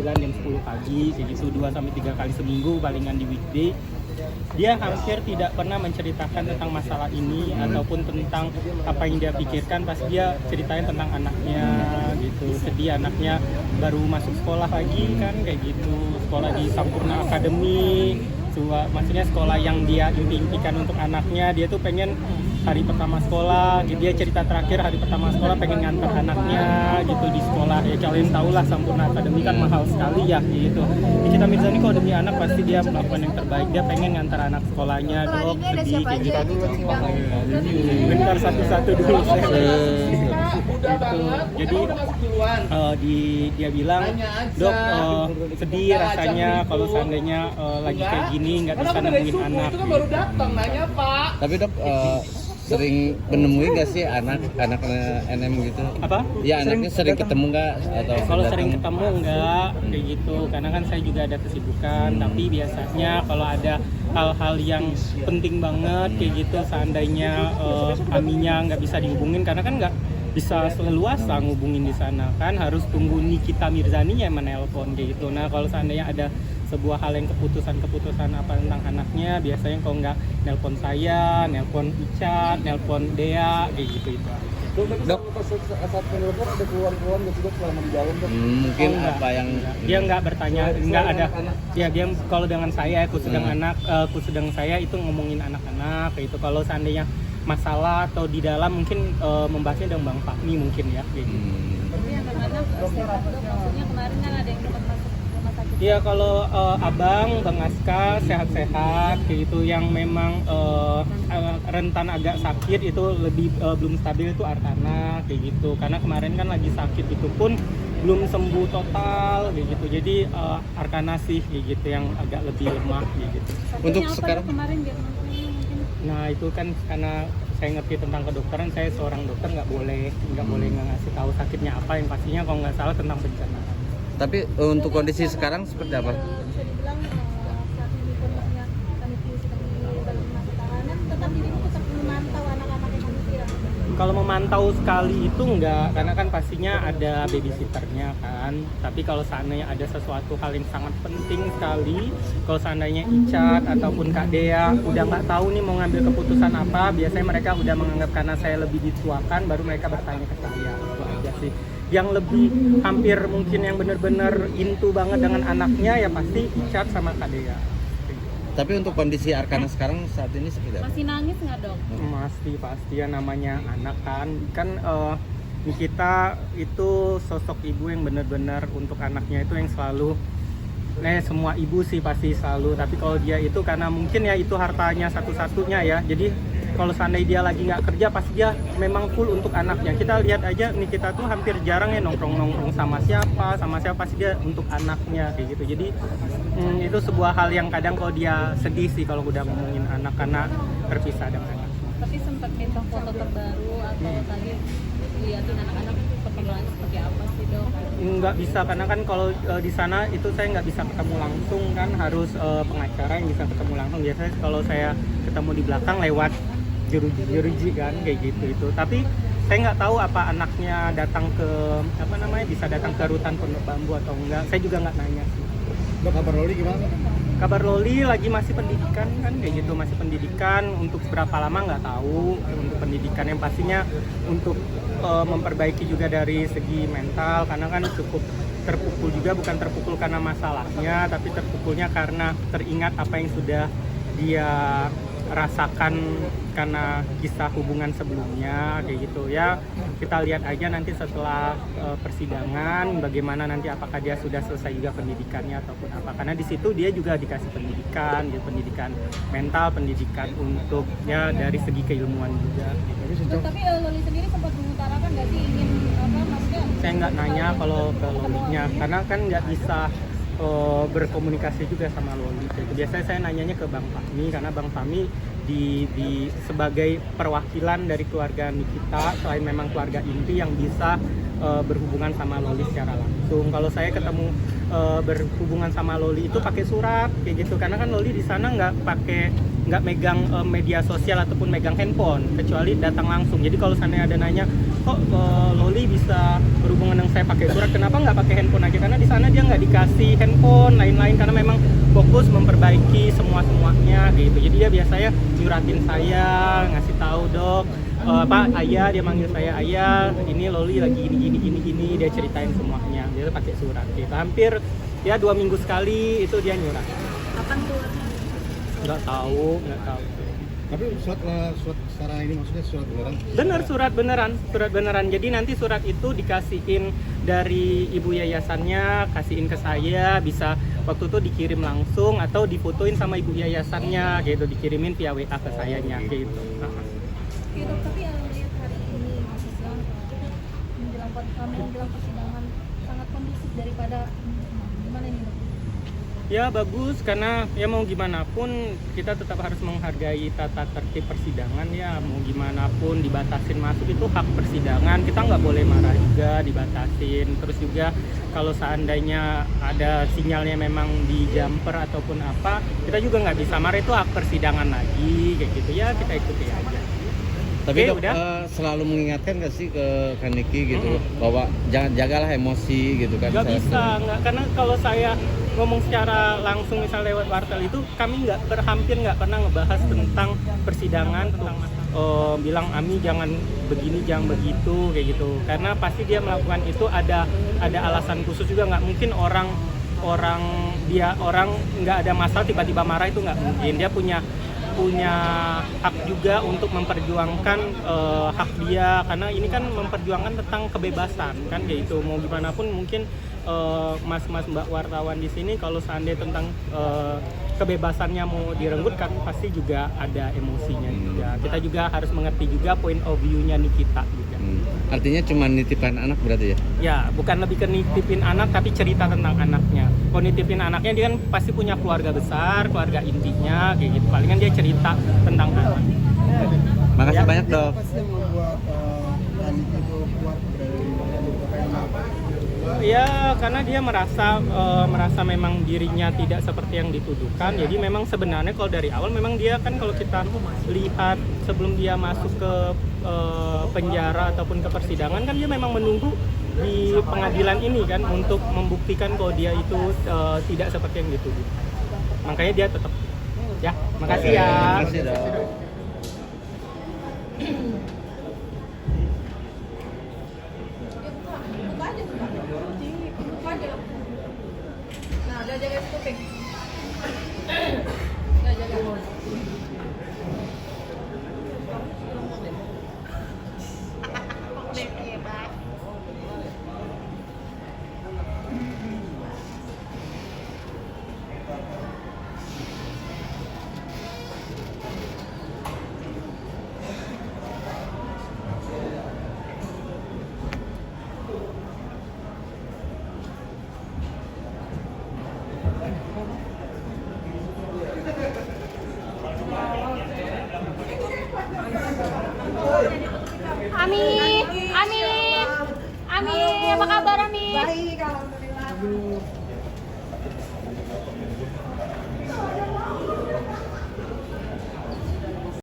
jam 10 pagi kayak gitu 2 sampai 3 kali seminggu palingan di weekday. Dia hampir tidak pernah menceritakan tentang masalah ini ataupun tentang apa yang dia pikirkan, pas dia ceritain tentang anaknya gitu. Sedih anaknya baru masuk sekolah lagi kan kayak gitu, sekolah di Sampurna Academy. Maksudnya sekolah yang dia impikan untuk anaknya. Dia tuh pengen hari pertama sekolah, dia cerita terakhir hari pertama sekolah pengen ngantar anaknya gitu di sekolah. Ya kalian tahu lah Sampurna Academy kan mahal sekali ya gitu. Nikita Mirzani kalau demi anak pasti dia melakukan yang terbaik. Dia pengen ngantar anak sekolahnya. Dok, sedih kayak gitu. Bentar satu-satu dulu saya. Gitu. Jadi dia bilang, dok sedih rasanya kalau seandainya lagi kayak gini nggak bisa nemuin anak. Baru datang nanya Pak. Tapi dok sering menemui nggak sih anak-anak NM gitu? Apa? Ya anaknya sering ketemu nggak atau? Kalau sering ketemu enggak kayak gitu, karena kan saya juga ada kesibukan. Tapi biasanya kalau ada hal-hal yang penting banget kayak gitu, seandainya Aminya nggak bisa dihubungin, karena kan nggak bisa seleluasa ngubungin di sana kan, harus tunggu Nikita Mirzani yang menelpon kayak gitu. Nah kalau seandainya ada sebuah hal yang keputusan apa tentang anaknya, biasanya kalau nggak nelpon saya, nelpon Icat, nelpon Dea kayak gitu itu. Dok, saat menelpon ada keluhan-keluhan nggak sih dok selama di dalam dok? Mungkin apa yang dia nggak bertanya, nggak ada. Ya dia kalau dengan saya, sedang saya itu ngomongin anak-anak kayak itu. Kalau seandainya masalah atau di dalam mungkin membahasnya dengan Bang Fahmi mungkin ya kayak gitu. Tapi yang kadang sehat dok, maksudnya kemarin kan ada yang sempat masuk rumah sakit. Iya kalau abang, Bang Aska sehat-sehat kayak gitu. Yang memang rentan agak sakit itu lebih belum stabil itu Arkana kayak gitu. Karena kemarin kan lagi sakit itu pun belum sembuh total kayak gitu. Jadi Arkana sih kayak gitu yang agak lebih lemah kayak gitu. untuk Apa, sekarang? dok, kemarin dia mungkin. Nah itu kan karena saya ngerti tentang kedokteran, saya seorang dokter nggak boleh ngasih tahu sakitnya apa. Yang pastinya kalau nggak salah tentang pencernaan. Tapi untuk kondisi sekarang seperti apa? Bisa dibilang saat ini kondisinya panitia sedang di dalam masa tahanan, tetap ibu tetap memantau anak-anak yang kami bilang. Kalau memantau sekali itu enggak, karena kan pastinya ada babysitternya kan. Tapi kalau seandainya ada sesuatu hal yang sangat penting sekali, kalau seandainya Icat ataupun Kak Dea udah nggak tahu nih mau ngambil keputusan apa, biasanya mereka udah menganggap karena saya lebih dituakan, baru mereka bertanya ke saya. Itu aja sih. Yang lebih hampir mungkin yang benar-benar into banget dengan anaknya ya pasti Icat sama Kak Dea. Tapi untuk kondisi Arkana sekarang saat ini seperti apa? Masih nangis nggak dok? Pasti ya, namanya anak kan Nikita itu sosok ibu yang benar-benar untuk anaknya itu yang selalu semua ibu sih pasti selalu, tapi kalau dia itu karena mungkin ya itu hartanya satu-satunya ya, jadi kalau seandainya dia lagi nggak kerja pasti dia memang full untuk anaknya. Kita lihat aja Nikita tuh hampir jarang ya nongkrong sama siapa pasti dia untuk anaknya kayak gitu. Jadi itu sebuah hal yang kadang kalau dia sedih sih kalau udah ngomongin anak karena terpisah dengan anak. Tapi sempat minta foto terbaru atau tadi liatin anak-anak perkembangannya seperti apa sih dok? Nggak bisa, karena kan kalau di sana itu saya nggak bisa ketemu langsung kan, harus pengacara yang bisa ketemu langsung. Biasanya kalau saya ketemu di belakang lewat jeruji kan kayak gitu itu. Tapi saya nggak tahu apa anaknya datang ke bisa datang ke rutan Pondok Bambu atau enggak. Saya juga nggak nanya sih. Dok, kabar Loli gimana? Kabar Loli lagi masih pendidikan kan kayak gitu, masih pendidikan. Untuk berapa lama nggak tahu. Untuk pendidikan yang pastinya untuk memperbaiki juga dari segi mental, karena kan cukup terpukul juga, bukan terpukul karena masalahnya, tapi terpukulnya karena teringat apa yang sudah dia rasakan karena kisah hubungan sebelumnya kayak gitu ya. Kita lihat aja nanti setelah persidangan bagaimana nanti, apakah dia sudah selesai juga pendidikannya ataupun apa, karena di situ dia juga dikasih pendidikan, ya, pendidikan mental, pendidikan untuk ya dari segi keilmuan juga gitu. Tapi Loli sendiri sempat mengutarakan nggak sih ingin maksudnya? Saya nggak nanya kalau ke Lolinya, karena kan nggak bisa berkomunikasi juga sama Loli. Biasanya saya nanyanya ke Bang Fahmi, karena Bang Fahmi di sebagai perwakilan dari keluarga Nikita, selain memang keluarga inti yang bisa berhubungan sama Loli secara langsung. Kalau saya ketemu berhubungan sama Loli itu pakai surat kayak gitu, karena kan Loli di sana nggak megang media sosial ataupun megang handphone, kecuali datang langsung. Jadi kalau sana ada nanya, kok Loli bisa berhubungan dengan saya pakai surat, kenapa nggak pakai handphone aja, karena di sana dia nggak dikasih handphone lain-lain karena memang fokus memperbaiki semuanya gitu. Jadi dia biasanya nyuratin saya, ngasih tahu, dok, Pak, ayah, dia manggil saya ayah, ini Loli lagi gini, dia ceritain semuanya, dia pakai surat gitu. Hampir ya 2 minggu sekali itu dia nyurat. Kapan tuh? Nggak tahu. Tapi surat secara ini maksudnya surat beneran? Bener, surat beneran. Jadi nanti surat itu dikasihin dari ibu yayasannya, kasihin ke saya, bisa waktu itu dikirim langsung atau difotoin sama ibu yayasannya gitu, dikirimin via WA ke sayanya gitu. Oke dok, tapi yang melihat hari ini menjelang persidangan sangat kondusif daripada gimana ini dok? Ya bagus, karena ya mau gimana pun kita tetap harus menghargai tata tertib persidangan ya. Mau gimana pun dibatasin masuk itu hak persidangan, kita nggak boleh marah juga, dibatasin. Terus juga kalau seandainya ada sinyalnya memang di jumper ataupun apa, kita juga nggak bisa marah, itu hak persidangan lagi kayak gitu ya, kita ikuti aja. Tapi Oke, dok, udah. selalu mengingatkan nggak sih ke Kaniki gitu loh, bahwa jangan jagalah emosi gitu kan? Nggak bisa, karena kalau saya ngomong secara langsung misalnya lewat wartel itu, kami hampir nggak pernah ngebahas tentang persidangan, tentang bilang Ami jangan begini, jangan begitu kayak gitu, karena pasti dia melakukan itu ada alasan khusus juga. Nggak mungkin orang nggak ada masalah tiba-tiba marah, itu nggak mungkin. Dia punya hak juga untuk memperjuangkan hak dia, karena ini kan memperjuangkan tentang kebebasan kan kayak gitu. Mau gimana pun mungkin mas-mas mbak wartawan di sini kalau seandainya tentang kebebasannya mau direnggut kan pasti juga ada emosinya juga. Kita juga harus mengerti juga point of view-nya Nikita juga. Artinya cuma nitipkan anak berarti ya? Ya, bukan lebih ke nitipin anak tapi cerita tentang anaknya. Kalau nitipin anaknya dia kan pasti punya keluarga besar, keluarga intinya kayak gitu. Palingan dia cerita tentang anak. Makasih Ya. banyak dok. Apa sih yang membuat Kaniki itu kuat dari Ya, karena dia merasa memang dirinya tidak seperti yang dituduhkan. Jadi memang sebenarnya kalau dari awal memang dia kan, kalau kita lihat sebelum dia masuk ke penjara ataupun ke persidangan kan dia memang menunggu di pengadilan ini kan untuk membuktikan bahwa dia itu tidak seperti yang dituduh. Makanya dia tetap. Ya, makasih ya. Makasih dok. Nah, udah jaga kuping. Udah jaga. Ami, apa kabar Ami? Baik, alhamdulillah.